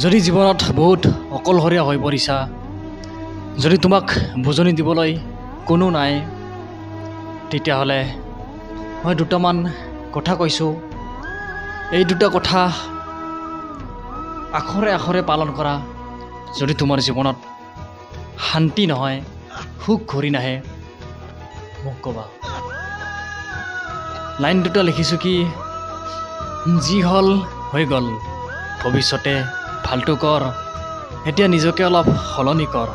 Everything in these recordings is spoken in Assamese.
যদি জীৱনত বহুত অকলশৰীয়া হৈ পৰিছা, যদি তোমাক বুজনি দিবলৈ কোনো নাই, তেতিয়াহ'লে মই দুটামান কথা কৈছোঁ। এই দুটা কথা আখৰে আখৰে পালন কৰা। যদি তোমাৰ জীৱনত শান্তি নহয়, সুখ ঘূৰি নাহে, মোক ক'বা। লাইন দুটা লিখিছোঁ কি, যি হ'ল হৈ গ'ল, ভৱিষ্যতে ভালটো কৰ, এতিয়া নিজকে অলপ সলনি কৰ।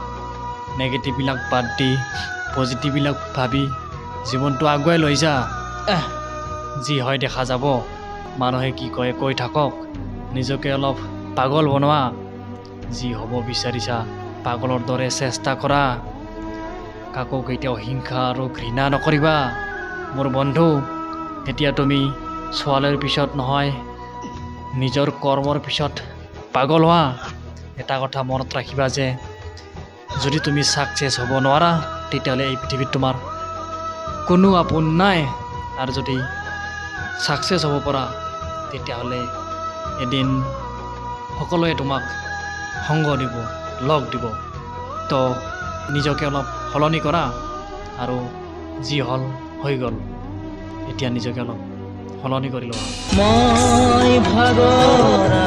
নেগেটিভবিলাক বাদ দি পজিটিভবিলাক ভাবি জীৱনটো আগুৱাই লৈ যা। যি হয় দেখা যাব, মানুহে কি কয় কৈ থাকক, নিজকে অলপ পাগল বনোৱা। যি হ'ব বিচাৰিছা পাগলৰ দৰে চেষ্টা কৰা। কাকো কেতিয়াও হিংসা আৰু ঘৃণা নকৰিবা। মোৰ বন্ধু, এতিয়া তুমি ছোৱালীৰ পিছত নহয়, নিজৰ কৰ্মৰ পিছত পাগল হোৱা। এটা কথা মনত ৰাখিবা যে যদি তুমি ছাকচেছ হ'ব নোৱাৰা, তেতিয়াহ'লে এই পৃথিৱীত তোমাৰ কোনো আপোন নাই। আৰু যদি ছাকচেছ হ'ব পৰা, তেতিয়াহ'লে এদিন সকলোৱে তোমাক সংগ দিব, লগ দিব। তো নিজকে অলপ সলনি কৰা, আৰু যি হ'ল হৈ গ'ল, এতিয়া নিজকে অলপ সলনি কৰি লোৱা। মই ভাগৰা